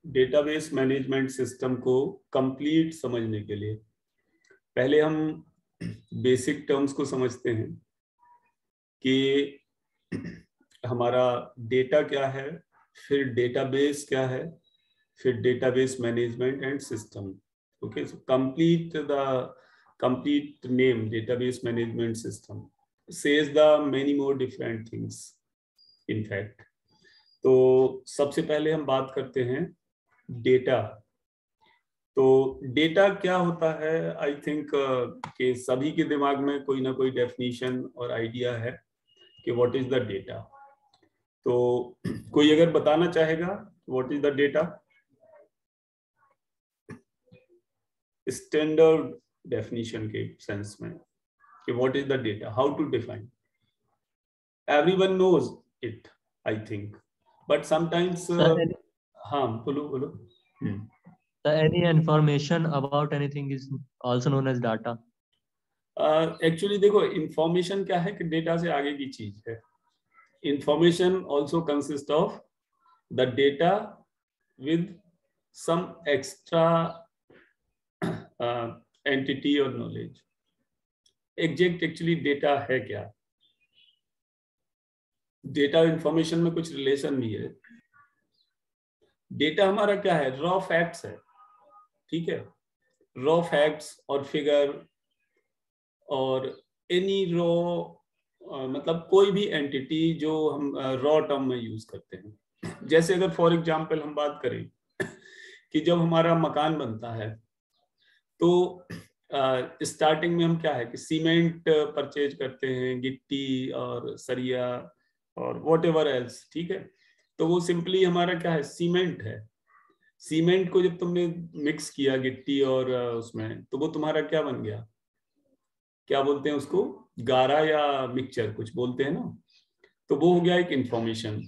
Database management system को complete समझने के लिए पहले हम बेसिक टर्म्स को समझते हैं कि हमारा डेटा क्या है, फिर डेटाबेस क्या है, फिर database management and system. Okay, so complete name database management system says the many more different things in fact. तो सबसे पहले हम बात करते हैं डेटा. तो डेटा क्या होता है? आई थिंक कि सभी के दिमाग में कोई ना कोई डेफिनेशन और आइडिया है कि व्हाट इज द डेटा. तो कोई अगर बताना चाहेगा what is the data? Standard definition के सेंस में कि what is the data, how to define. Everyone knows it I think, but sometimes. हाँ, बोलो बोलो. Any information about anything is also known as data. Actually देखो, information क्या है कि डेटा से आगे की चीज है. Information also consist of the data with some extra entity और नॉलेज. एग्जैक्ट एक्चुअली डेटा है क्या? डेटा और इंफॉर्मेशन में कुछ रिलेशन भी है. डेटा हमारा क्या है? रॉ फैक्ट्स है. ठीक है, रॉ फैक्ट्स और फिगर और एनी रॉ, मतलब कोई भी एंटिटी जो हम रॉ टर्म में यूज करते हैं. जैसे अगर फॉर एग्जांपल हम बात करें कि जब हमारा मकान बनता है तो स्टार्टिंग में हम क्या है कि सीमेंट परचेज करते हैं, गिट्टी और सरिया और व्हाटएवर एल्स. ठीक है, तो वो सिंपली हमारा क्या है? सीमेंट है. सीमेंट को जब तुमने मिक्स किया गिट्टी और उसमें, तो वो तुम्हारा क्या बन गया? क्या बोलते हैं उसको? गारा या मिक्सचर कुछ बोलते हैं ना. तो वो हो गया एक इंफॉर्मेशन.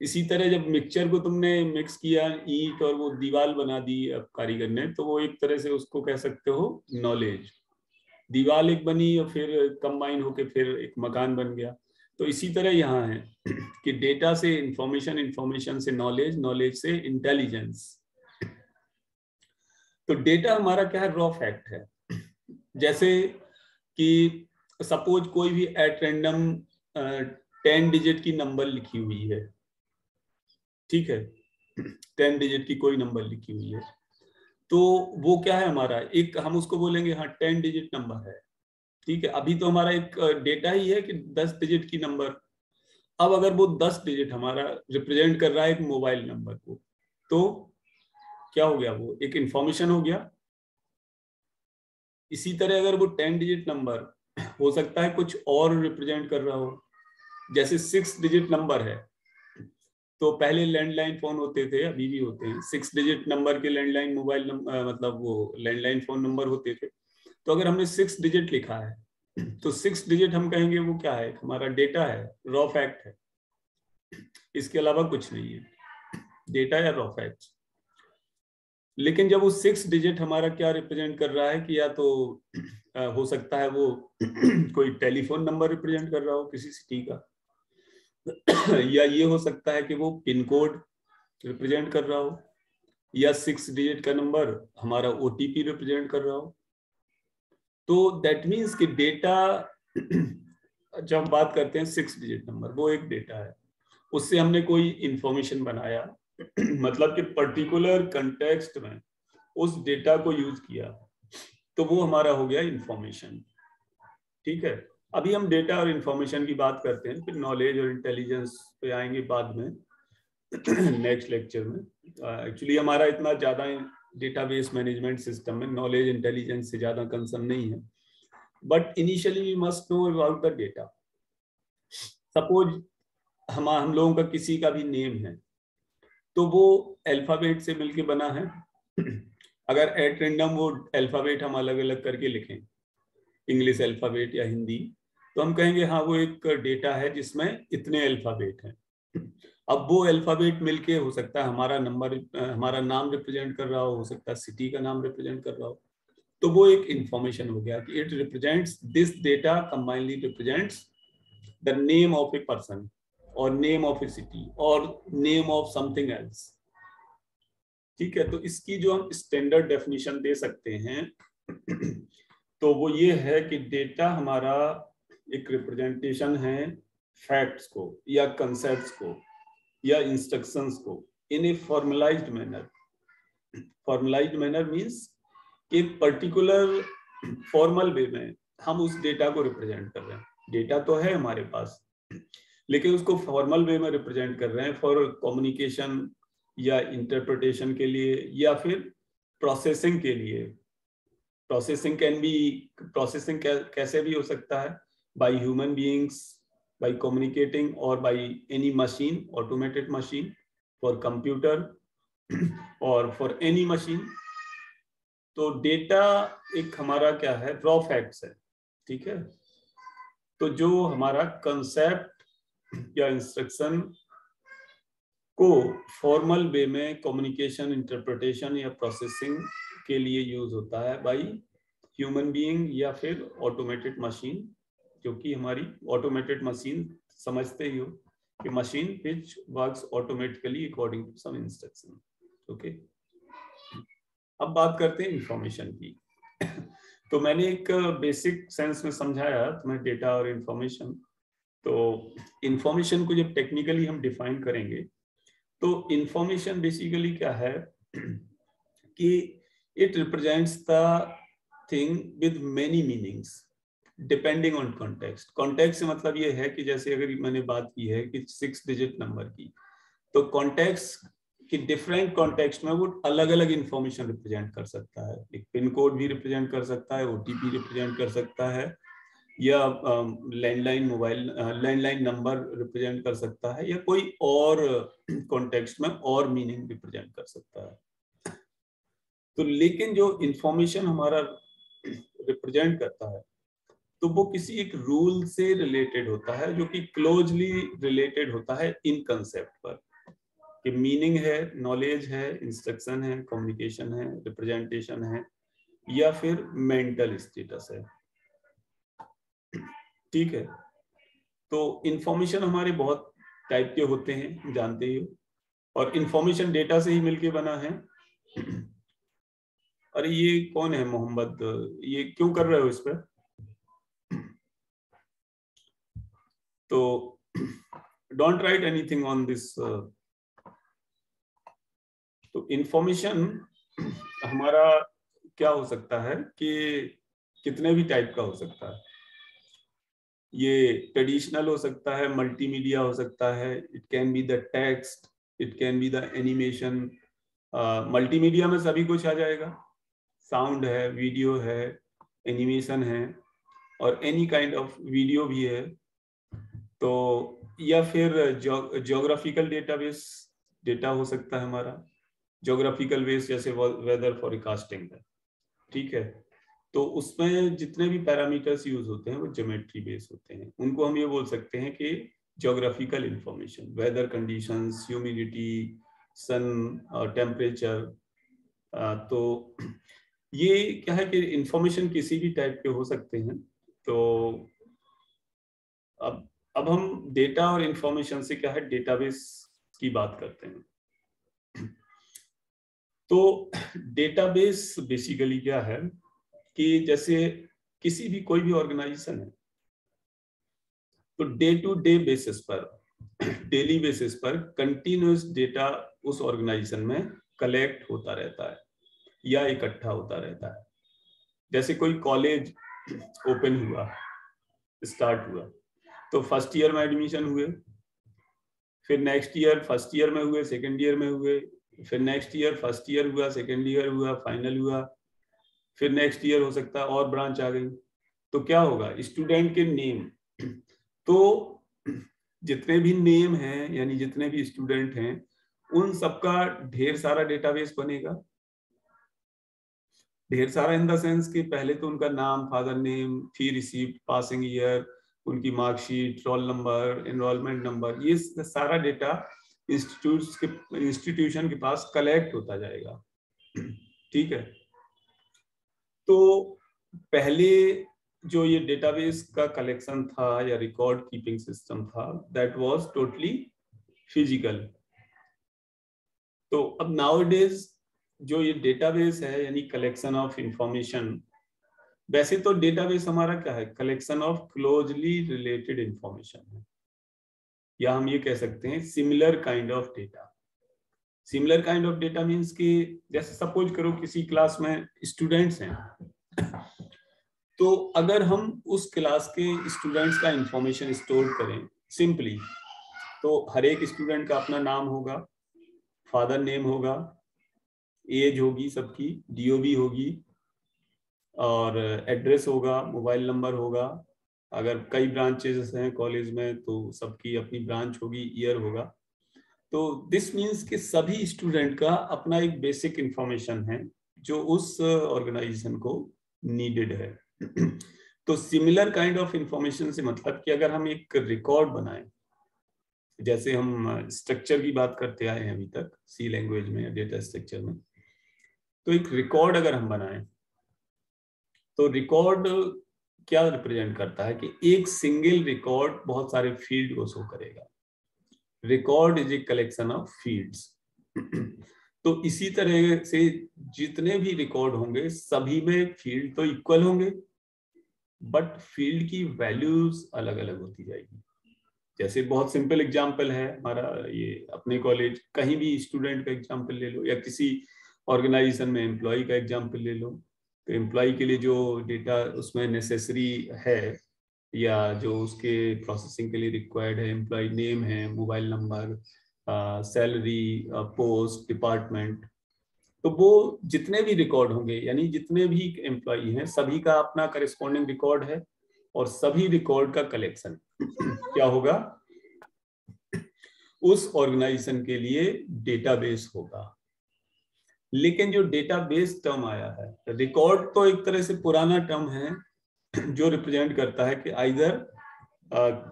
इसी तरह जब मिक्सचर को तुमने मिक्स किया ईंट और वो दीवार बना दी कारीगर ने, तो वो एक तरह से उसको कह सकते हो नॉलेज. दीवार एक बनी और फिर कंबाइन होके फिर एक मकान बन गया. तो इसी तरह यहाँ है कि डेटा से इंफॉर्मेशन, इंफॉर्मेशन से नॉलेज, नॉलेज से इंटेलिजेंस. तो डेटा हमारा क्या है? रॉ फैक्ट है. जैसे कि सपोज कोई भी एट रैंडम 10 डिजिट की नंबर लिखी हुई है. ठीक है, 10 डिजिट की कोई नंबर लिखी हुई है, तो वो क्या है हमारा? एक हम उसको बोलेंगे हाँ 10 डिजिट नंबर है. ठीक है, अभी तो हमारा एक डेटा ही है कि 10 डिजिट की नंबर. अब अगर वो 10 डिजिट हमारा रिप्रेजेंट कर रहा है एक मोबाइल नंबर को, तो क्या हो गया? वो एक इंफॉर्मेशन हो गया. इसी तरह अगर वो 10 डिजिट नंबर हो सकता है कुछ और रिप्रेजेंट कर रहा हो. जैसे 6 डिजिट नंबर है, तो पहले लैंडलाइन फोन होते थे, अभी भी होते हैं. 6 डिजिट नंबर के लैंडलाइन मोबाइल नंबर, मतलब वो लैंडलाइन फोन नंबर होते थे. तो अगर हमने 6 डिजिट लिखा है तो 6 डिजिट हम कहेंगे वो क्या है? हमारा डेटा है, रॉ फैक्ट है. इसके अलावा कुछ नहीं है, डेटा या रॉ फैक्ट. लेकिन जब वो 6 डिजिट हमारा क्या रिप्रेजेंट कर रहा है कि या तो हो सकता है वो कोई टेलीफोन नंबर रिप्रेजेंट कर रहा हो किसी सिटी का, या ये हो सकता है कि वो पिन कोड रिप्रेजेंट कर रहा हो, या 6 डिजिट का नंबर हमारा ओटीपी रिप्रेजेंट कर रहा हो. तो दैट मीन्स कि डेटा जब हम बात करते हैं 6 डिजिट नंबर, वो एक डेटा है. उससे हमने कोई इंफॉर्मेशन बनाया मतलब कि पर्टिकुलर कंटेक्स्ट में उस डेटा को यूज किया, तो वो हमारा हो गया इंफॉर्मेशन. ठीक है, अभी हम डेटा और इंफॉर्मेशन की बात करते हैं, फिर नॉलेज और इंटेलिजेंस पे आएंगे बाद में नेक्स्ट लेक्चर में. एक्चुअली हमारा इतना ज्यादा डेटाबेस मैनेजमेंट सिस्टम में नॉलेज इंटेलिजेंस से ज्यादा कंसर्न नहीं है, but initially we must know about the data. Suppose हम लोगों का किसी का भी नेम है, तो वो अल्फाबेट से मिलके बना है. अगर एट रैंडम वो अल्फाबेट हम अलग अलग करके लिखें, इंग्लिश अल्फाबेट या हिंदी, तो हम कहेंगे हाँ वो एक डेटा है जिसमें इतने अल्फाबेट हैं. अब वो अल्फाबेट मिलके हो सकता है हमारा नंबर, हमारा नाम रिप्रेजेंट कर रहा हो सकता है सिटी का नाम रिप्रेजेंट कर रहा हो. तो वो एक इंफॉर्मेशन हो गया कि it represents, this data combinedly represents the name of a person. और नेम ऑफ ए सिटी और नेम ऑफ समथिंग एल्स। ठीक है, तो इसकी जो हम स्टैंडर्ड डेफिनेशन दे सकते हैं तो वो ये है कि डेटा हमारा एक रिप्रेजेंटेशन है फैक्ट्स को या कंसेप्ट्स को या इंस्ट्रक्शंस को in a formalized manner. Formalized manner means एक पर्टिकुलर फॉर्मल वे में हम उस डेटा को रिप्रेजेंट कर रहे हैं। डेटा तो है हमारे पास, लेकिन उसको फॉर्मल वे में रिप्रेजेंट कर रहे हैं फॉर कम्युनिकेशन या इंटरप्रिटेशन के लिए या फिर प्रोसेसिंग के लिए। प्रोसेसिंग कैन बी, प्रोसेसिंग कैसे भी हो सकता है, by human beings, by communicating, और by any machine, automated machine, for computer और फॉर एनी मशीन। तो डेटा एक हमारा क्या है, रॉ फैक्ट्स है। ठीक है, तो जो हमारा कंसेप्ट या इंस्ट्रक्शन को फॉर्मल वे में कम्युनिकेशन, इंटरप्रिटेशन या प्रोसेसिंग के लिए यूज होता है बाय ह्यूमन बीइंग या फिर ऑटोमेटेड मशीन, क्योंकि हमारी ऑटोमेटेड मशीन समझते ही हो कि machine which works automatically according to some instruction. Okay, अब बात करते हैं इंफॉर्मेशन की। तो मैंने एक बेसिक सेंस में समझाया तुम्हें डेटा और इंफॉर्मेशन। तो इंफॉर्मेशन को जब टेक्निकली हम डिफाइन करेंगे तो इंफॉर्मेशन बेसिकली क्या है कि it represents the thing with many meanings depending on context. Context से मतलब ये है कि जैसे अगर मैंने बात की है कि 6 डिजिट नंबर की, तो कॉन्टेक्स्ट कि डिफरेंट कॉन्टेक्स्ट में वो अलग अलग इंफॉर्मेशन रिप्रेजेंट कर सकता है। एक पिन कोड भी रिप्रेजेंट कर सकता है, ओटीपी रिप्रेजेंट कर सकता है, या landline mobile landline number represent कर सकता है, या कोई और कॉन्टेक्स्ट में और मीनिंग रिप्रेजेंट कर सकता है। तो लेकिन जो इंफॉर्मेशन हमारा रिप्रेजेंट करता है तो वो किसी एक रूल से रिलेटेड होता है, जो कि क्लोजली रिलेटेड होता है इन कंसेप्ट पर, कि मीनिंग है, नॉलेज है, इंस्ट्रक्शन है, कम्युनिकेशन है, रिप्रेजेंटेशन है, या फिर मेंटल स्टेटस है। ठीक है, तो इंफॉर्मेशन हमारे बहुत टाइप के होते हैं, जानते ही हो, और इंफॉर्मेशन डेटा से ही मिलके बना है। अरे ये कौन है मोहम्मद, ये क्यों कर रहे हो इस पर? तो don't write anything on this. तो इंफॉर्मेशन हमारा क्या हो सकता है कि कितने भी टाइप का हो सकता है। ये ट्रेडिशनल हो सकता है, मल्टीमीडिया हो सकता है, it can be the text, it can be the animation. Multimedia में सभी कुछ आ जाएगा, साउंड है, वीडियो है, एनिमेशन है, और एनी काइंड ऑफ वीडियो भी है। तो या फिर ज्योग्राफिकल डेटाबेस डेटा हो सकता है हमारा, ज्योग्राफिकल बेस, जैसे वेदर फॉरकास्टिंग है। ठीक है, तो उसमें जितने भी पैरामीटर्स यूज होते हैं वो ज्योमेट्री बेस होते हैं, उनको हम ये बोल सकते हैं कि geographical information, weather conditions, humidity, sun, temperature. तो ये क्या है कि इंफॉर्मेशन किसी भी टाइप के हो सकते हैं। तो अब हम डेटा और इंफॉर्मेशन से क्या है, डेटाबेस की बात करते हैं। तो डेटाबेस बेसिकली क्या है कि जैसे किसी भी कोई भी ऑर्गेनाइजेशन है तो डे टू डे बेसिस पर, डेली बेसिस पर कंटिन्यूअस डेटा उस ऑर्गेनाइजेशन में कलेक्ट होता रहता है या इकट्ठा होता रहता है। जैसे कोई कॉलेज ओपन हुआ, स्टार्ट हुआ, तो फर्स्ट ईयर में एडमिशन हुए, फिर नेक्स्ट ईयर फर्स्ट ईयर में हुए, सेकेंड ईयर में हुए, फिर नेक्स्ट ईयर फर्स्ट ईयर हुआ, सेकेंड ईयर हुआ, फाइनल हुआ, फिर नेक्स्ट ईयर हो सकता है और ब्रांच आ गई। तो क्या होगा, स्टूडेंट के नेम, तो जितने भी नेम हैं यानी जितने भी स्टूडेंट हैं उन सबका ढेर सारा डेटाबेस बनेगा। ढेर सारा इन द सेंस कि पहले तो उनका नाम, father name, fee received, passing year, उनकी marksheet, roll number, enrolment number, ये सारा डेटा इंस्टीट्यूशन के पास कलेक्ट होता जाएगा। ठीक है, तो पहले जो ये डेटाबेस का कलेक्शन था या रिकॉर्ड कीपिंग सिस्टम था, दैट वाज टोटली फिजिकल। तो अब नाउअडेज जो ये डेटाबेस है यानी कलेक्शन ऑफ इंफॉर्मेशन, वैसे तो डेटाबेस हमारा क्या है, collection of closely related information है, या हम ये कह सकते हैं similar kind of data. Similar kind of data means कि जैसे सपोज करो किसी क्लास में स्टूडेंट्स हैं, तो अगर हम उस क्लास के स्टूडेंट्स का इंफॉर्मेशन स्टोर करें सिंपली, तो हर एक स्टूडेंट का अपना नाम होगा, फादर नेम होगा, एज होगी सबकी, डीओबी होगी, और एड्रेस होगा, मोबाइल नंबर होगा, अगर कई ब्रांचेस हैं कॉलेज में तो सबकी अपनी ब्रांच होगी, ईयर होगा। तो दिस मीन्स कि सभी स्टूडेंट का अपना एक बेसिक इंफॉर्मेशन है जो उस ऑर्गेनाइजेशन को नीडेड है। तो सिमिलर काइंड ऑफ इंफॉर्मेशन से मतलब कि अगर हम एक रिकॉर्ड बनाएं, जैसे हम स्ट्रक्चर की बात करते आए हैं अभी तक सी लैंग्वेज में या डेटा स्ट्रक्चर में, तो एक रिकॉर्ड अगर हम बनाएं तो रिकॉर्ड क्या रिप्रेजेंट करता है कि एक सिंगल रिकॉर्ड बहुत सारे फील्ड को शो करेगा। Record is a collection of fields. तो इसी तरह से जितने भी रिकॉर्ड होंगे सभी में फील्ड तो इक्वल होंगे, बट फील्ड की वैल्यूज अलग अलग होती जाएगी। जैसे बहुत सिंपल एग्जांपल है हमारा ये अपने कॉलेज, कहीं भी स्टूडेंट का एग्जांपल ले लो या किसी ऑर्गेनाइजेशन में एम्प्लॉय का एग्जांपल ले लो, तो एम्प्लॉय के लिए जो डेटा उसमें नेसेसरी है या जो उसके प्रोसेसिंग के लिए रिक्वायर्ड है, एम्प्लॉय नेम है, mobile number, salary, post, department, तो वो जितने भी रिकॉर्ड होंगे यानी जितने भी एम्प्लॉय हैं सभी का अपना करेस्पॉन्डिंग रिकॉर्ड है, और सभी रिकॉर्ड का कलेक्शन क्या होगा, उस ऑर्गेनाइजेशन के लिए डेटाबेस होगा। लेकिन जो डेटाबेस टर्म आया है, रिकॉर्ड तो एक तरह से पुराना टर्म है जो रिप्रेजेंट करता है कि आइदर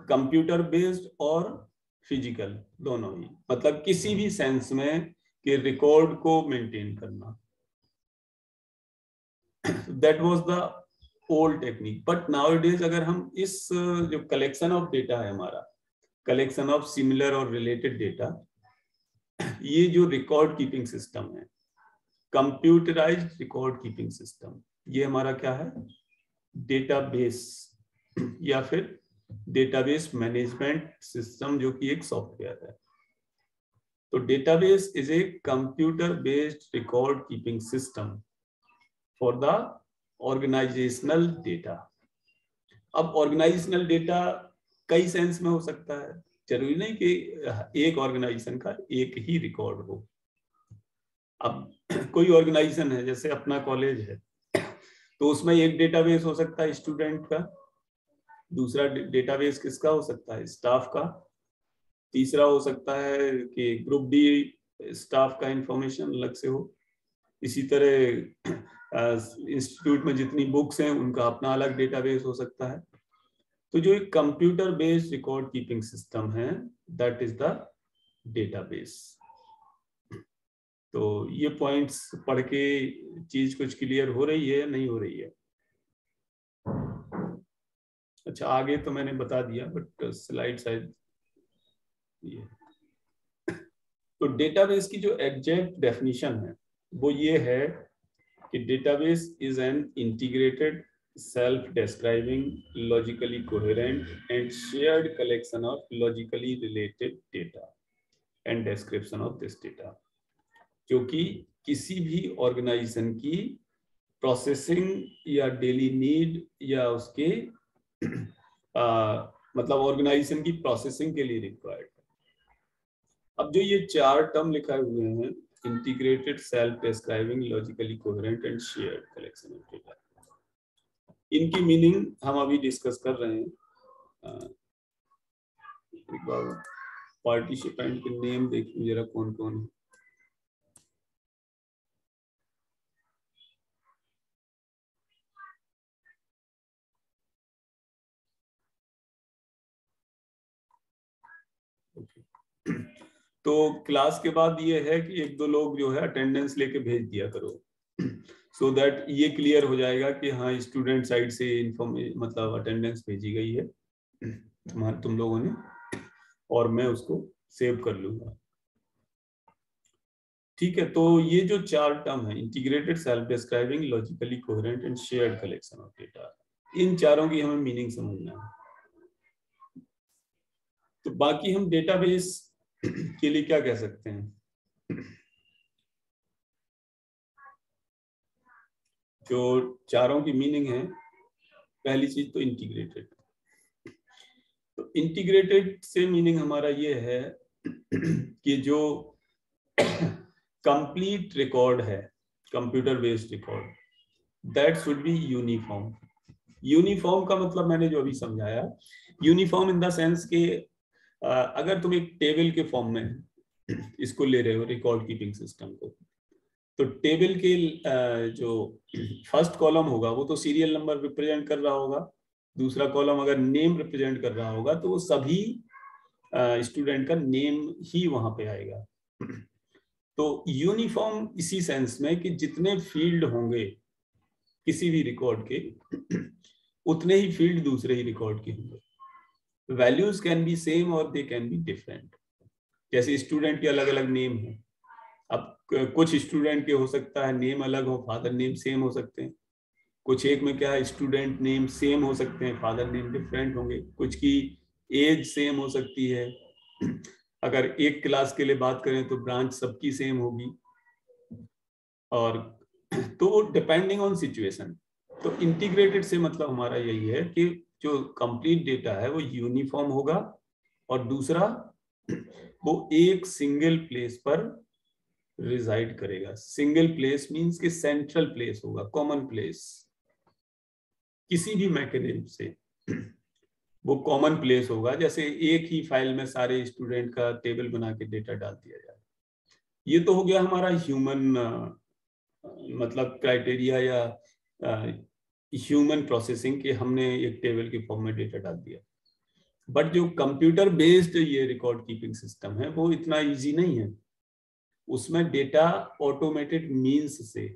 कंप्यूटर बेस्ड और फिजिकल, दोनों ही, मतलब किसी भी सेंस में कि रिकॉर्ड को मेंटेन करना। That was the old technique. But nowadays अगर हम इस जो कलेक्शन ऑफ डेटा है हमारा, कलेक्शन ऑफ सिमिलर और रिलेटेड डेटा, ये जो रिकॉर्ड कीपिंग सिस्टम है, कंप्यूटराइज्ड रिकॉर्ड कीपिंग सिस्टम, ये हमारा क्या है, डेटाबेस या फिर डेटाबेस मैनेजमेंट सिस्टम, जो कि एक सॉफ्टवेयर है। तो database is a computer based record keeping system for the organizational data. अब ऑर्गेनाइजेशनल डेटा कई सेंस में हो सकता है, जरूरी नहीं कि एक ऑर्गेनाइजेशन का एक ही रिकॉर्ड हो। अब कोई ऑर्गेनाइजेशन है जैसे अपना कॉलेज है, तो उसमें एक डेटाबेस हो सकता है स्टूडेंट का, दूसरा डेटाबेस किसका हो सकता है, स्टाफ का, तीसरा हो सकता है कि ग्रुप डी स्टाफ का इंफॉर्मेशन अलग से हो। इसी तरह इंस्टीट्यूट में जितनी बुक्स हैं उनका अपना अलग डेटाबेस हो सकता है। तो जो एक computer based record keeping system है, दैट इज द डेटाबेस। तो ये पॉइंट्स पढ़ के चीज कुछ क्लियर हो रही है, नहीं हो रही है? अच्छा, आगे तो मैंने बता दिया, बट स्लाइड शायद ये। तो डेटाबेस की जो एग्जैक्ट डेफिनेशन है वो ये है कि database is an integrated, self describing, logically coherent and shared collection of logically related data and description of this data, जो कि किसी भी ऑर्गेनाइजेशन की प्रोसेसिंग या डेली नीड या उसके मतलब ऑर्गेनाइजेशन की प्रोसेसिंग के लिए रिक्वायर्ड है। अब जो ये चार टर्म लिखा हुए हैं, integrated, self describing, logically coherent and shared collection of data, इनकी मीनिंग हम अभी डिस्कस कर रहे हैं। एक बार पार्टिसिपेंट के नेम देखिए जरा कौन कौन है। तो क्लास के बाद ये है कि एक दो लोग जो है अटेंडेंस लेके भेज दिया करो। सो दैट ये क्लियर हो जाएगा कि हाँ स्टूडेंट साइड से इन्फॉर्मेशन मतलब अटेंडेंस भेजी गई है तुम लोगों ने, और मैं उसको सेव कर लूंगा। ठीक है, तो ये जो 4 टर्म है, integrated, self describing, logically coherent and shared collection of data, इन चारों की हमें मीनिंग समझना है। तो बाकी हम डेटाबेस के लिए क्या कह सकते हैं? जो चारों की मीनिंग है, पहली चीज तो इंटीग्रेटेड। तो इंटीग्रेटेड से मीनिंग हमारा ये है कि जो कंप्लीट रिकॉर्ड है, computer based record, that should be uniform. Uniform का मतलब मैंने जो अभी समझाया, यूनिफॉर्म इन द सेंस के अगर तुम एक टेबल के फॉर्म में इसको ले रहे हो, रिकॉर्ड कीपिंग सिस्टम को, तो टेबल के जो फर्स्ट कॉलम होगा वो तो सीरियल नंबर रिप्रेजेंट कर रहा होगा, दूसरा कॉलम अगर नेम रिप्रेजेंट कर रहा होगा तो वो सभी स्टूडेंट का नेम ही वहां पे आएगा। तो यूनिफॉर्म इसी सेंस में कि जितने फील्ड होंगे किसी भी रिकॉर्ड के उतने ही फील्ड दूसरे ही रिकॉर्ड के होंगे। वैल्यूज कैन बी सेम और दे कैन बी डिफरेंट। जैसे स्टूडेंट के अलग अलग नेम है, अब कुछ स्टूडेंट के हो सकता है नेम अलग हो, फादर नेम सेम हो सकते हैं। कुछ एक में क्या है, स्टूडेंट नेम सेम हो सकते हैं, फादर नेम डिफरेंट होंगे। कुछ की एज सेम हो सकती है। अगर एक क्लास के लिए बात करें तो ब्रांच सबकी सेम होगी। और तो डिपेंडिंग ऑन सिचुएशन। तो इंटीग्रेटेड से मतलब हमारा यही है कि जो कंप्लीट डेटा है वो यूनिफॉर्म होगा, और दूसरा वो एक सिंगल प्लेस पर रिजाइड करेगा। सिंगल प्लेस मींस कि सेंट्रल प्लेस होगा, कॉमन प्लेस, किसी भी मैकेनिज्म से वो कॉमन प्लेस होगा। जैसे एक ही फाइल में सारे स्टूडेंट का टेबल बना के डेटा डाल दिया जाए। ये तो हो गया हमारा ह्यूमन मतलब क्राइटेरिया या ह्यूमन प्रोसेसिंग के हमने एक टेबल के फॉर्म में डेटा डाल दिया। बट जो कंप्यूटर बेस्ड ये रिकॉर्ड कीपिंग सिस्टम है वो इतना इजी नहीं है। उसमें डेटा ऑटोमेटेड मींस से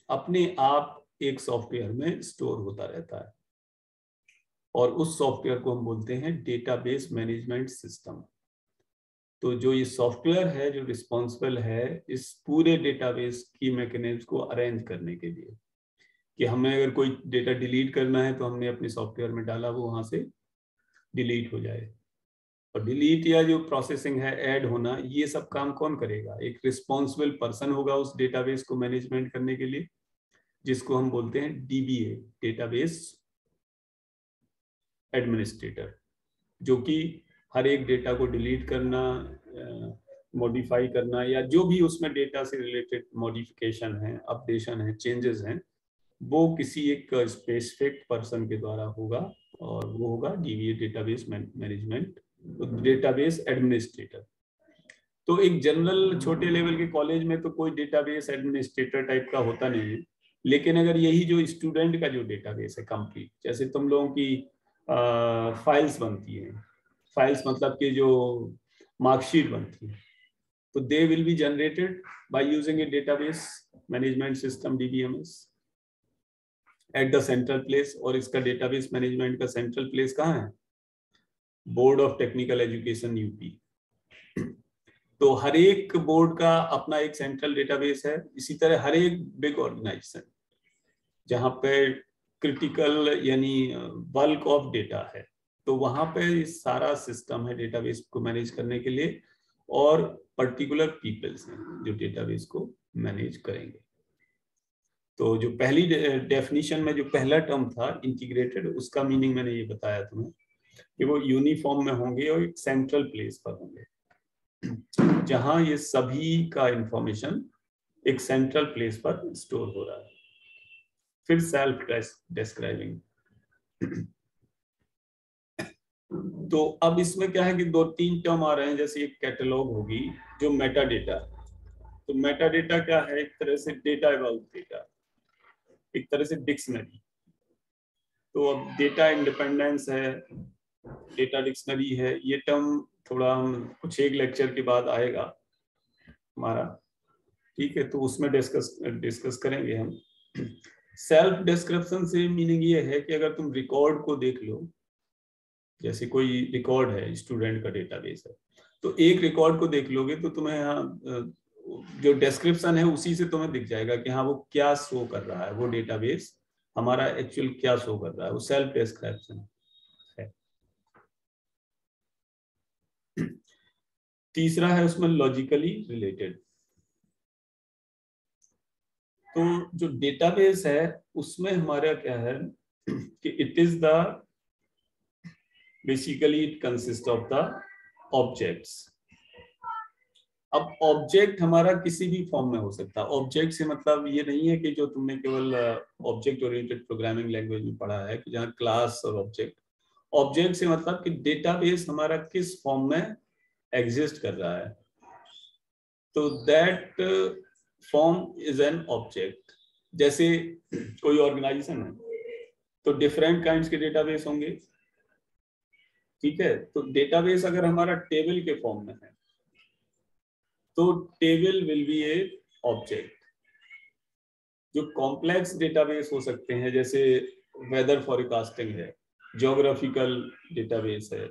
अपने आप एक सॉफ्टवेयर में स्टोर होता रहता है, और उस सॉफ्टवेयर को हम बोलते हैं डेटाबेस मैनेजमेंट सिस्टम। तो जो ये सॉफ्टवेयर है जो रिस्पॉन्सिबल है इस पूरे डेटाबेस की मैकेनिज्म को अरेंज करने के लिए, कि हमें अगर कोई डेटा डिलीट करना है तो हमने अपने सॉफ्टवेयर में डाला, वो वहां से डिलीट हो जाए। और डिलीट या जो प्रोसेसिंग है, ऐड होना, ये सब काम कौन करेगा? एक रिस्पॉन्सिबल पर्सन होगा उस डेटाबेस को मैनेजमेंट करने के लिए, जिसको हम बोलते हैं डीबीए, डेटाबेस एडमिनिस्ट्रेटर, जो कि हर एक डेटा को डिलीट करना, मॉडिफाई करना, या जो भी उसमें डेटा से रिलेटेड मॉडिफिकेशन है, अपडेशन है, चेंजेस हैं, वो किसी एक स्पेसिफिक पर्सन के द्वारा होगा, और वो होगा dBA, database management, database administrator. तो एक जनरल छोटे लेवल के कॉलेज में तो कोई डेटाबेस एडमिनिस्ट्रेटर टाइप का होता नहीं है, लेकिन अगर यही जो स्टूडेंट का जो डेटाबेस है कंप्लीट, जैसे तुम लोगों की फाइल्स बनती हैं, फाइल्स मतलब कि जो मार्कशीट बनती है, तो they will be generated by using A database management system DBMS at the central place. और इसका डेटाबेस मैनेजमेंट का सेंट्रल प्लेस कहाँ है? Board of technical education UP. तो हर एक बोर्ड का अपना एक सेंट्रल डेटाबेस है। इसी तरह हर एक बिग ऑर्गेनाइजेशन जहाँ पे क्रिटिकल यानी बल्क ऑफ डेटा है, तो वहां पे सारा सिस्टम है डेटाबेस को मैनेज करने के लिए, और पर्टिकुलर पीपल्स हैं जो डेटाबेस को मैनेज करेंगे। तो जो पहली डेफिनेशन में जो पहला टर्म था इंटीग्रेटेड, उसका मीनिंग मैंने ये बताया तुम्हें कि वो यूनिफॉर्म में होंगे और एक सेंट्रल प्लेस पर होंगे, जहां ये सभी का इंफॉर्मेशन एक सेंट्रल प्लेस पर स्टोर हो रहा है। फिर सेल्फ डिस्क्राइबिंग। तो अब इसमें क्या है कि 2-3 टर्म आ रहे हैं। जैसे एक कैटलॉग होगी जो मेटा डेटा। तो मेटा डेटा क्या है? एक तरह से डेटा अबाउट डेटा, एक तरह से डिक्शनरी। तो अब डेटा इंडिपेंडेंस है, डेटा डिक्शनरी है, ये टर्म थोड़ा हम कुछ एक लेक्चर के बाद आएगा हमारा, ठीक है? तो उसमें डिस्कस करेंगे हम। सेल्फ डिस्क्रिप्शन से मीनिंग ये है कि अगर तुम रिकॉर्ड को देख लो, जैसे कोई रिकॉर्ड है, स्टूडेंट का डेटाबेस है, तो एक रिकॉर्ड को देख लोगे तो तुम्हें यहाँ जो डिस्क्रिप्शन है उसी से तुम्हें दिख जाएगा कि हाँ वो क्या शो कर रहा है, वो डेटाबेस हमारा एक्चुअल क्या शो कर रहा है, वो सेल्फ डिस्क्रिप्शन है। तीसरा है उसमें लॉजिकली रिलेटेड। तो जो डेटाबेस है उसमें हमारा क्या है कि it is the basically it consist of the objects. अब ऑब्जेक्ट हमारा किसी भी फॉर्म में हो सकता है। ऑब्जेक्ट से मतलब ये नहीं है कि जो तुमने केवल ऑब्जेक्ट ओरिएंटेड प्रोग्रामिंग लैंग्वेज में पढ़ा है कि जहाँ क्लास और ऑब्जेक्ट। ऑब्जेक्ट से मतलब कि डेटाबेस हमारा किस फॉर्म में एग्जिस्ट कर रहा है, तो that form is an object. जैसे कोई ऑर्गेनाइजेशन है तो डिफरेंट काइंड्स के डेटाबेस होंगे, ठीक है। तो डेटाबेस अगर हमारा टेबल के फॉर्म में है तो table will be A object. जो कॉम्प्लेक्स डेटाबेस हो सकते हैं जैसे वेदर फॉरकास्टिंग है, ज्योग्राफिकल डेटाबेस है,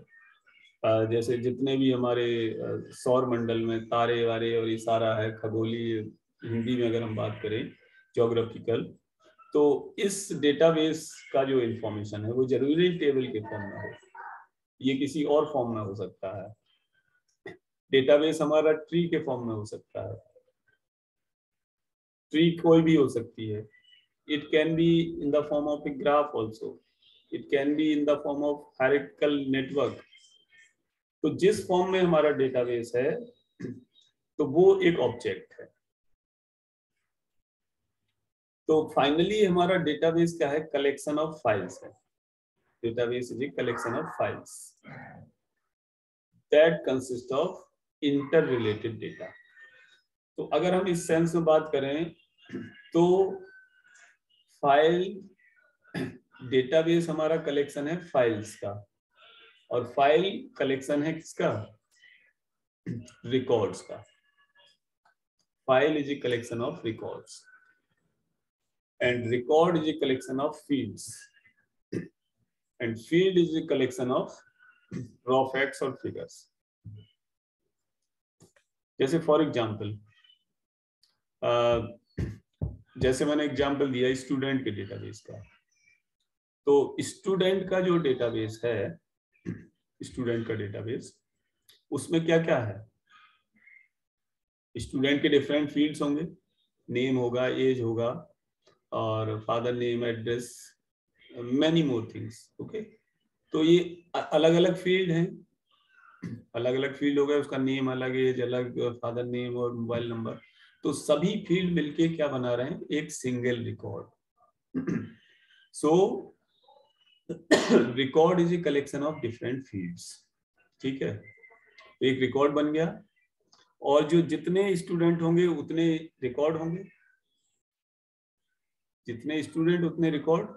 जैसे जितने भी हमारे सौर मंडल में तारे वारे और ये सारा है, खगोलीय हिंदी में अगर हम बात करें ज्योग्राफिकल, तो इस डेटाबेस का जो इंफॉर्मेशन है वो जरूरी टेबल के फॉर्म में हो, ये किसी और फॉर्म में हो सकता है। डेटाबेस हमारा ट्री के फॉर्म में हो सकता है, ट्री कोई भी हो सकती है। It can be in the form of a graph also, it can be in the form of hierarchical network. तो जिस फॉर्म में हमारा डेटाबेस है तो वो एक ऑब्जेक्ट है। तो फाइनली हमारा डेटाबेस क्या है, कलेक्शन ऑफ फाइल्स है। Database is a collection of files that consist of inter related data. तो अगर हम इस सेंस में बात करें तो फाइल डेटाबेस हमारा कलेक्शन है फाइल्स का, और फाइल कलेक्शन है किसका, रिकॉर्ड्स का। File is a collection of records and record is a collection of fields and field is a collection of raw facts or figures. जैसे फॉर एग्जाम्पल जैसे मैंने एग्जाम्पल दिया स्टूडेंट के डेटाबेस का, तो स्टूडेंट का जो डेटाबेस है, स्टूडेंट का डेटाबेस, उसमें क्या क्या है, स्टूडेंट के डिफरेंट फील्ड्स होंगे, नेम होगा, एज होगा, और father name, address, many more things. Okay, तो ये अलग अलग फील्ड हैं, अलग अलग फील्ड हो गए, उसका नेम अलग, एज अलग, फादर नेम और मोबाइल नंबर, तो सभी फील्ड मिलके क्या बना रहे हैं, एक single record. So record is a collection of different fields, ठीक है। एक रिकॉर्ड बन गया, और जो जितने स्टूडेंट होंगे उतने रिकॉर्ड होंगे, जितने स्टूडेंट उतने रिकॉर्ड,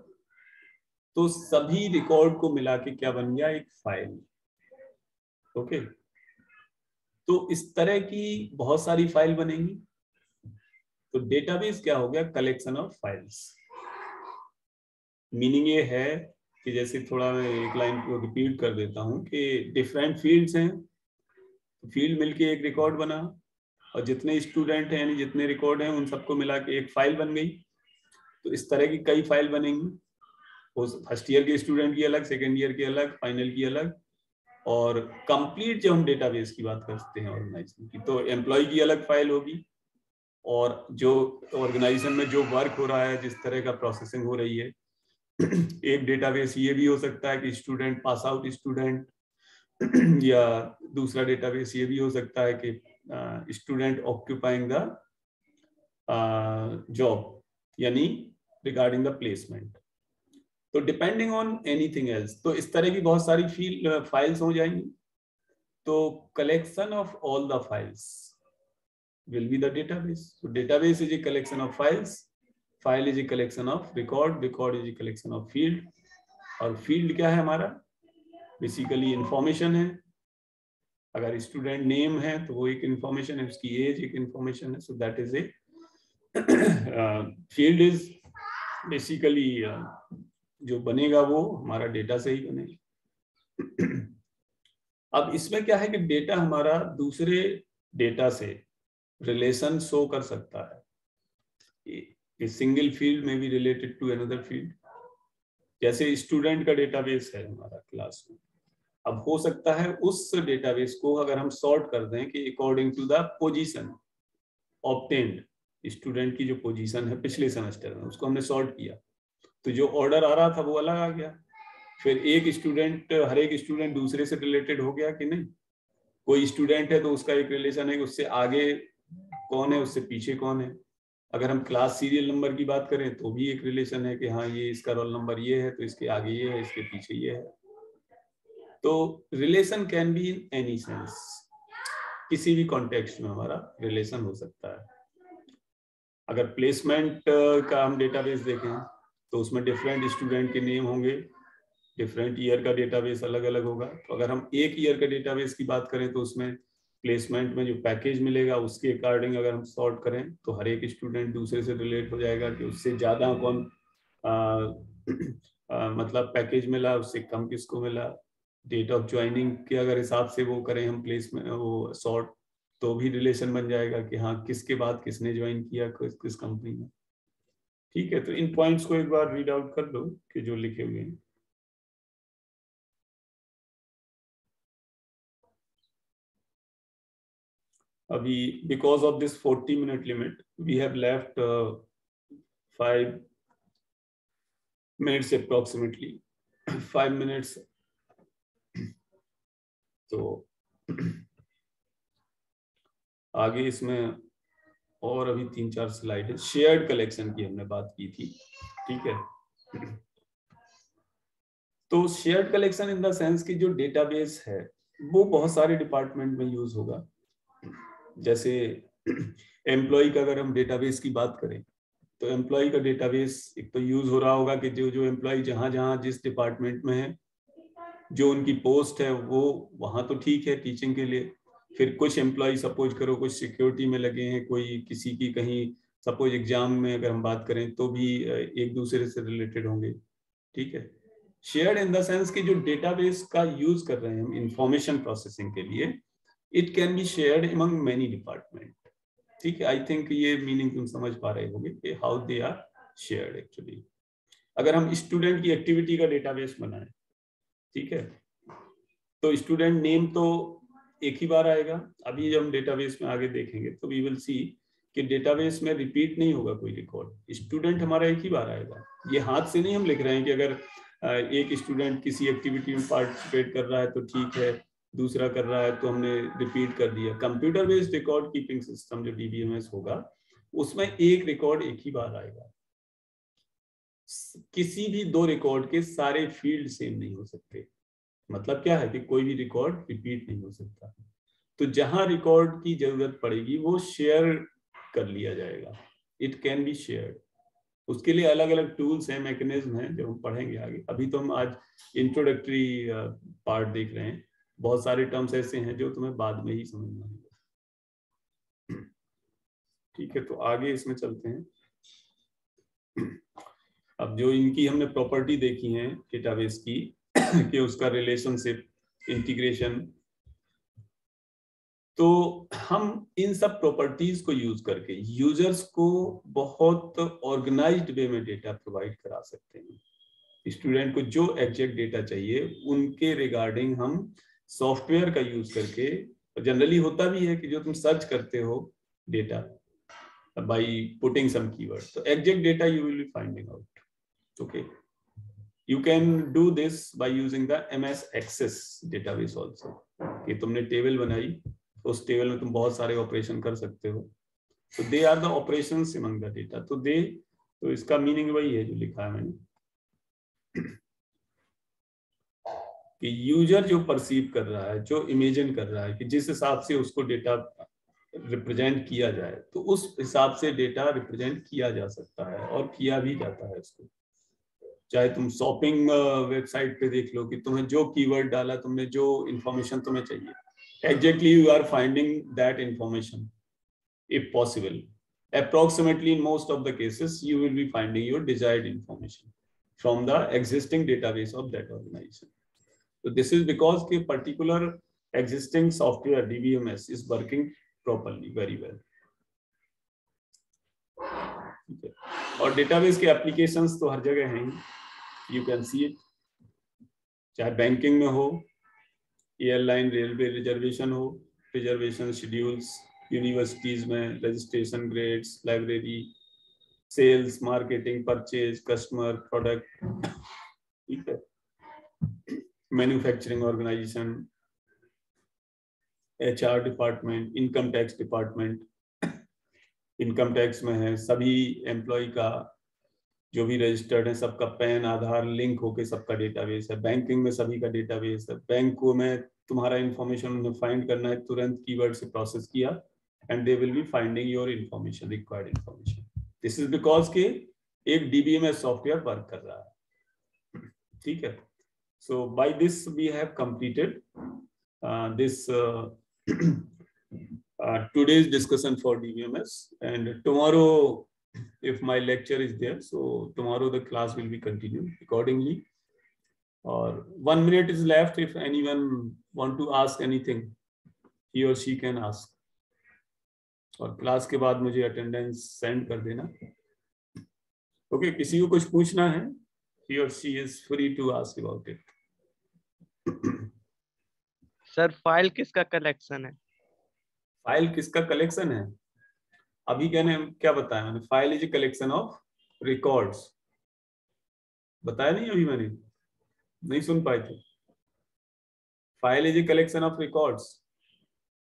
तो सभी रिकॉर्ड को मिला के क्या बन गया, एक फाइल। ओके, तो इस तरह की बहुत सारी फाइल बनेंगी। तो डेटाबेस क्या हो गया, कलेक्शन ऑफ फाइल्स। मीनिंग ये है कि जैसे थोड़ा मैं एक लाइन को रिपीट कर देता हूं कि डिफरेंट फील्ड्स हैं, फील्ड मिलके एक रिकॉर्ड बना, और जितने स्टूडेंट हैं यानी जितने रिकॉर्ड हैं उन सबको मिला के एक फाइल बन गई। तो इस तरह की कई फाइल बनेंगी, फर्स्ट ईयर के स्टूडेंट की अलग, सेकेंड ईयर की अलग, फाइनल की अलग, और कंप्लीट जब हम डेटाबेस की बात करते हैं ऑर्गेनाइजेशन की, तो एम्प्लॉय की अलग फाइल होगी, और जो ऑर्गेनाइजेशन में जो वर्क हो रहा है, जिस तरह का प्रोसेसिंग हो रही है, एक डेटाबेस ये भी हो सकता है कि स्टूडेंट पास आउट स्टूडेंट, या दूसरा डेटाबेस ये भी हो सकता है कि स्टूडेंट ऑक्यूपाइंग द जॉब, यानी रिगार्डिंग द प्लेसमेंट। तो डिपेंडिंग ऑन एनीथिंग एल्स, तो इस तरह की बहुत सारी फाइल्स हो जाएंगी। तो collection of all the files will be the database. So database is a collection of files, file is a collection of record, record is a collection of field, और field क्या है हमारा, बेसिकली इंफॉर्मेशन है। अगर student name है तो वो एक इंफॉर्मेशन है, उसकी एज एक इंफॉर्मेशन है, so that is a field is basically जो बनेगा वो हमारा डेटा से ही बनेगा। अब इसमें क्या है कि डेटा हमारा दूसरे डेटा से रिलेशन शो कर सकता है। सिंगल फील्ड में भी रिलेटेड टू अनदर फील्ड। जैसे स्टूडेंट का डेटाबेस है हमारा क्लास में, अब हो सकता है उस डेटाबेस को अगर हम सॉर्ट कर दें कि according to the position obtained, student की जो पोजीशन है पिछले सेमेस्टर में उसको हमने सॉर्ट किया, तो जो ऑर्डर आ रहा था वो अलग आ गया। फिर एक स्टूडेंट, हर एक स्टूडेंट दूसरे से रिलेटेड हो गया कि नहीं? कोई स्टूडेंट है तो उसका एक रिलेशन है कि उससे आगे कौन है, उससे पीछे कौन है। अगर हम क्लास सीरियल नंबर की बात करें तो भी एक रिलेशन है कि हाँ ये इसका रोल नंबर ये है तो इसके आगे ये है, इसके पीछे ये है। तो relation can be in any sense, किसी भी कॉन्टेक्स्ट में हमारा रिलेशन हो सकता है। अगर प्लेसमेंट का हम डेटाबेस देखें तो उसमें डिफरेंट स्टूडेंट के नेम होंगे, डिफरेंट ईयर का डेटाबेस अलग अलग होगा। तो अगर हम एक ईयर का डेटाबेस की बात करें तो उसमें प्लेसमेंट में जो पैकेज मिलेगा उसके अकॉर्डिंग अगर हम सॉर्ट करें तो हर एक स्टूडेंट दूसरे से रिलेट हो जाएगा कि उससे ज़्यादा कौन मतलब पैकेज मिला, उससे कम किसको मिला। डेट ऑफ ज्वाइनिंग के अगर हिसाब से वो करें हम प्लेसमेंट वो सॉर्ट, तो भी रिलेशन बन जाएगा कि हाँ किसके बाद किसने ज्वाइन किया किस कंपनी में। ठीक है, तो इन पॉइंट्स को एक बार रीड आउट कर लो कि जो लिखे हुए हैं। अभी because of this 40 minute limit we have left 5 minutes approximately 5 minutes. तो आगे इसमें और अभी 3-4 स्लाइड है। शेयर्ड कलेक्शन की हमने बात की थी, ठीक है। तो shared collection in the sense की जो डेटाबेस है वो बहुत सारे डिपार्टमेंट में यूज होगा। जैसे एम्प्लॉय का अगर हम डेटाबेस की बात करें तो एम्प्लॉय का डेटाबेस एक तो यूज हो रहा होगा कि जो जो एम्प्लॉय जहां जहां जिस डिपार्टमेंट में है, जो उनकी पोस्ट है वो वहां तो ठीक है टीचिंग के लिए। फिर कुछ एम्प्लॉय सपोज करो कुछ सिक्योरिटी में लगे हैं, कोई किसी की कहीं सपोज एग्जाम में अगर हम बात करें तो भी एक दूसरे से रिलेटेड होंगे, ठीक है। शेयर्ड इन द सेंस कि जो डेटाबेस का यूज कर रहे हैं हम इंफॉर्मेशन प्रोसेसिंग के लिए, it can be shared among many department, ठीक है। आई थिंक ये मीनिंग तुम समझ पा रहे होगे कि how they are shared actually. अगर हम स्टूडेंट की एक्टिविटी का डेटाबेस बनाएं, ठीक है, तो स्टूडेंट नेम तो एक ही बार आएगा। अभी जब हम डेटाबेस में आगे देखेंगे तो वी विल सी कि डेटाबेस में रिपीट नहीं होगा कोई रिकॉर्ड, स्टूडेंट हमारा एक ही बार आएगा। ये हाथ से नहीं हम लिख रहे हैं कि अगर एक स्टूडेंट किसी एक्टिविटी में पार्टिसिपेट कर रहा है तो ठीक है, दूसरा कर रहा है तो हमने रिपीट कर दिया। Computer based record keeping system जो डीबीएमएस होगा उसमें एक रिकॉर्ड एक ही बार आएगा। किसी भी दो रिकॉर्ड के सारे फील्ड सेम नहीं हो सकते। मतलब क्या है कि कोई भी रिकॉर्ड रिपीट नहीं हो सकता। तो जहां रिकॉर्ड की जरूरत पड़ेगी वो शेयर कर लिया जाएगा, इट कैन बी शेयर्ड। उसके लिए अलग अलग टूल्स हैं, मैकेनिज्म हैं, जो हम पढ़ेंगे आगे। अभी तो हम आज इंट्रोडक्टरी पार्ट देख रहे हैं। बहुत सारे टर्म्स ऐसे हैं जो तुम्हें बाद में ही समझना होगा, ठीक है। तो आगे इसमें चलते हैं। अब जो इनकी हमने प्रॉपर्टी देखी है डेटाबेस की कि उसका रिलेशनशिप, इंटीग्रेशन, तो हम इन सब प्रॉपर्टीज को यूज करके यूजर्स को बहुत ऑर्गेनाइज्ड वे में डेटा प्रोवाइड करा सकते हैं। स्टूडेंट को जो एग्जैक्ट डेटा चाहिए उनके रिगार्डिंग हम सॉफ्टवेयर का यूज करके, जनरली होता भी है कि जो तुम सर्च करते हो data by putting some keyword, तो exact data you will be finding out, okay. You can do this by using the MS Access database also। कि तुमने टेबल बनाई, उस टेबल में तुम बहुत सारे ऑपरेशन कर सकते हो, तो they are the operations among the data. तो इसका मीनिंग वही है जो लिखा है मैंने कि यूजर जो परसीव कर रहा है, जो इमेजिन कर रहा है कि जिस हिसाब से उसको डेटा रिप्रेजेंट किया जाए, तो उस हिसाब से डेटा रिप्रेजेंट किया जा सकता है और किया भी जाता है इसको। चाहे तुम शॉपिंग वेबसाइट पे देख लो कि तुम्हें जो कीवर्ड डाला, तुमने जो इंफॉर्मेशन तुम्हें चाहिए, exactly you are finding that information if possible. approximately in most of the cases you will be finding your desired information from the existing database of that organization. So this is because the particular existing software DBMS is working properly, very well. और database के applications तो हर जगह हैं, you can see it, चाहे banking में हो, airline railway reservation हो, रिजर्वेशन शेड्यूल्स, यूनिवर्सिटीज में registration grades, library, sales, marketing, purchase, customer, product, ठीक है, manufacturing organization, HR department, income tax department, income tax में है सभी एम्प्लॉय का जो भी रजिस्टर्ड है सबका पैन आधार लिंक होके सबका डेटाबेस है, बैंकिंग में सभी का डेटाबेस है, बैंक को में तुम्हारा इंफॉर्मेशन उन्हें फाइंड करना है, तुरंत कीवर्ड से प्रोसेस किया and they will be finding your information, required information. This is because के एक DBMS सॉफ्टवेयर वर्क कर रहा है, ठीक है. So by this we have completed this today's discussion for DBMS, and tomorrow if my lecture is there, so tomorrow the class will be continued accordingly. Or 1 minute is left, if anyone want to ask anything, he or she can ask. और class के बाद मुझे attendance send कर देना. Okay, किसी को कुछ पूछना है, he or she is free to ask about it. Sir file किसका कलेक्शन है? फाइल किसका कलेक्शन है? अभी क्या बताया मैंने? File is a collection of records. बताया नहीं अभी मैंने? नहीं सुन पाए थे? File is a collection of records.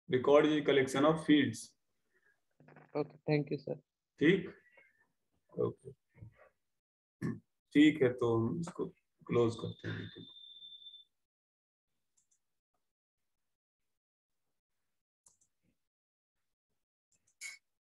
Record is a collection of fields. Okay, thank you sir. ठीक, ओके, ठीक है, तो हम इसको क्लोज करते हैं.